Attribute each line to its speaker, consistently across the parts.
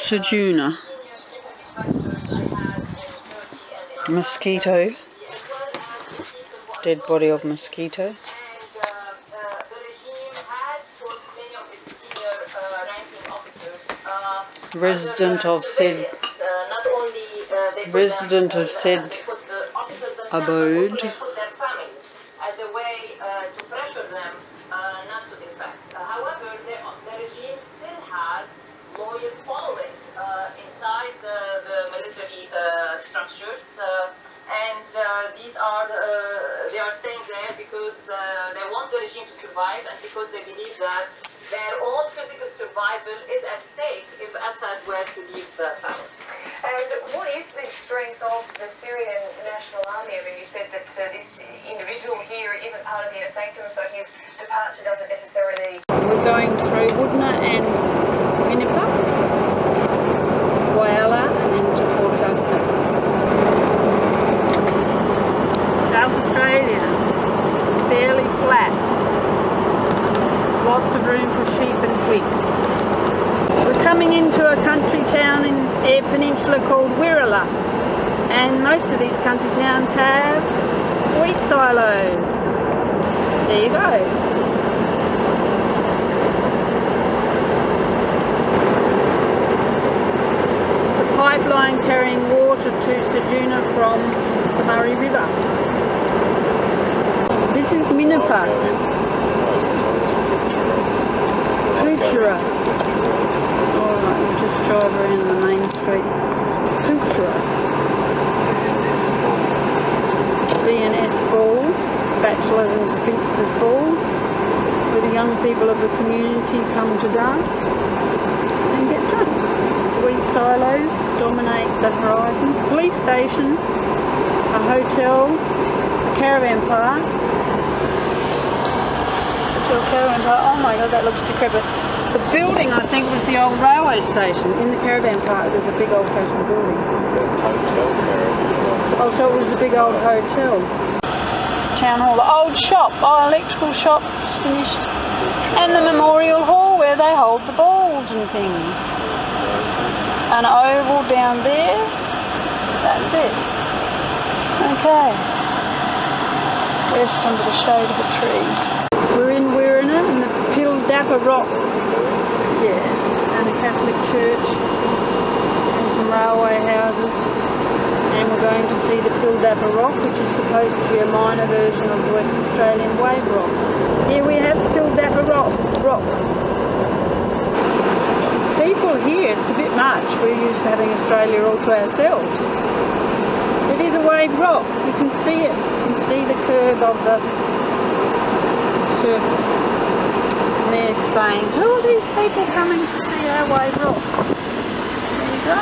Speaker 1: Ceduna. Mosquito. Dead body of mosquito. Resident of said abode.
Speaker 2: As a way to pressure them not to defect. However, the regime still has loyal following inside the military structures, and they are staying there because they want the regime to survive, and because they believe that their own physical survival is at stake if Assad were to leave power.
Speaker 3: And what is the strength of the Syrian National Army? I mean, you said that this individual here isn't part of the inner sanctum, so his departure doesn't necessarily...
Speaker 1: We're going through Ceduna and Pildappa, Whyalla and into Port Augusta. South Australia, fairly flat. Lots of room for sheep and wheat. We're coming into a country town in Eyre Peninsula called Wirrala, and most of these country towns have wheat silos. There you go. The pipeline carrying water to Ceduna from the Murray River. This is Minapa. Alright, we'll just drive around the main street. Pildappa. B&S Ball, Bachelors and Spinsters Ball, where the young people of the community come to dance and get drunk. Wheat silos dominate the horizon. Police station, a hotel, a caravan park. Oh my god, that looks decrepit. The building, I think, was the old railway station. In the caravan park, there's a big old-fashioned building. Oh, so it was the big old hotel. Town hall, the old shop. Oh, electrical shop's finished. And the memorial hall where they hold the balls and things. An oval down there. That's it. Okay. Rest under the shade of a tree. We're in the Pildappa Rock, and a Catholic church, and some railway houses, and we're going to see the Pildappa Rock, which is supposed to be a minor version of the West Australian wave rock. Here we have Pildappa Rock. People here, it's a bit much. We're used to having Australia all to ourselves. It is a wave rock. You can see it. You can see the curve of the surface. And they're saying, who are these people coming to see our wave rock? There you go.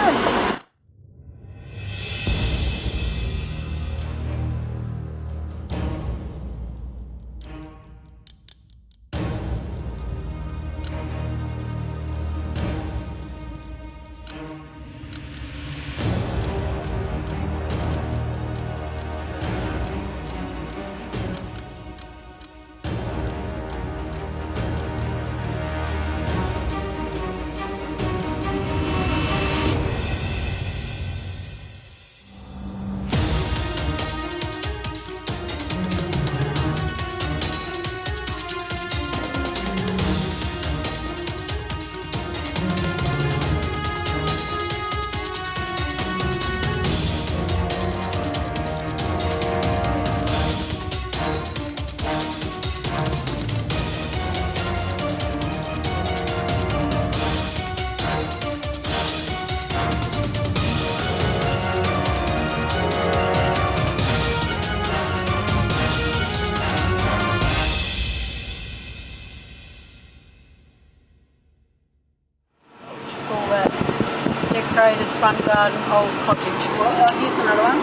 Speaker 1: Decorated front garden, old cottage. Well, here's another one.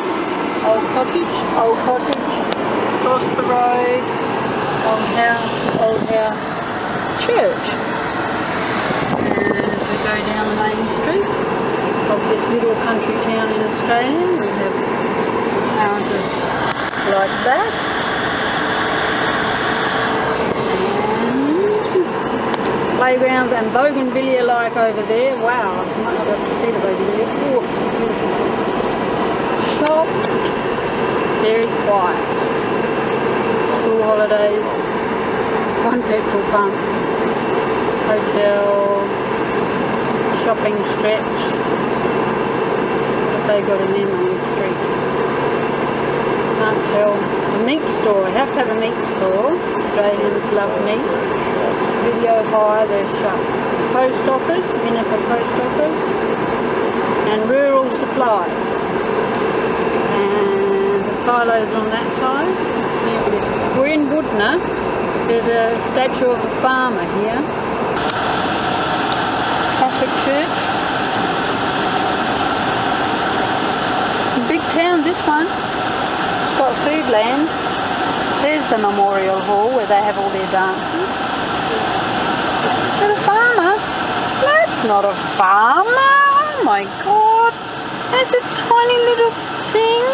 Speaker 1: Old cottage. Across the road, old house, church. And as we go down the main street of this little country town in Australia, we have houses like that. And playgrounds and bougainvillea like over there. Wow, I might not be able to see the bougainvillea. Oh, beautiful. Shops, very quiet. School holidays, one petrol pump, hotel, shopping stretch. What they got in them on the street? Can't tell. A meat store, you have to have a meat store. Australians love meat. Video hire, they're shut. Post office, Winnipeg Post Office, and rural supplies. And the silos on that side. We're in Woodner. There's a statue of a farmer here. Catholic church. Big town, this one. It's got food land. There's the memorial hall where they have all their dances. But a farmer? That's not a farmer. Oh my God. That's a tiny little thing.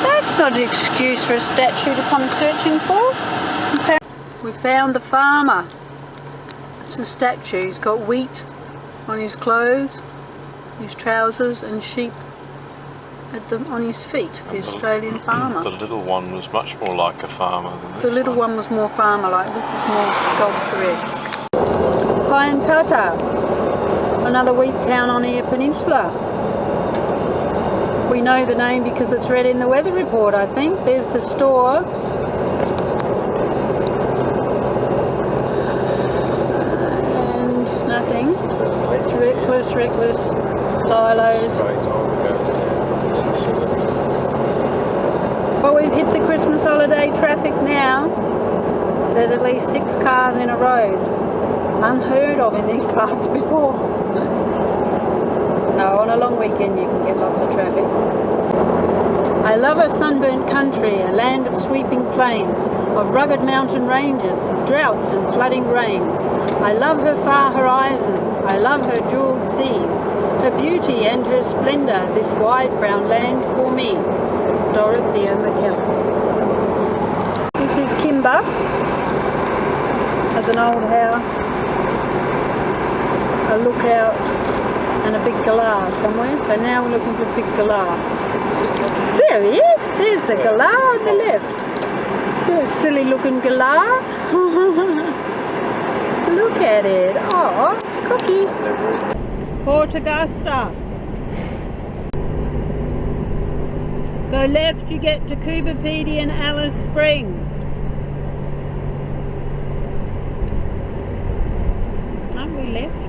Speaker 1: That's not an excuse for a statue to come searching for. We found the farmer. It's a statue. He's got wheat on his clothes, his trousers, and sheep on his feet. The Australian farmer.
Speaker 4: The little one was much more like a farmer than this.
Speaker 1: The little one was more farmer-like. This is more sculpturesque. Pildappa, another wheat town on Eyre Peninsula. We know the name because it's read in the weather report, I think. There's the store. And nothing. It's reckless. Silos. Well, we've hit the Christmas holiday traffic now. There's at least 6 cars in a road. Unheard of in these parts before. No, on a long weekend you can get lots of traffic. I love a sunburnt country, a land of sweeping plains, of rugged mountain ranges, of droughts and flooding rains. I love her far horizons, I love her jewelled seas, her beauty and her splendour, this wide brown land for me. Dorothea McKellar. This is Kimber. Has an old house, a lookout and a big galah somewhere. So now we're looking for big galah. There he is. There's the galah on the left. There's a silly looking galah. Look at it. Oh, cookie. Port Augusta. Go left, you get to Coobapedy and Alice Springs. Aren't we left?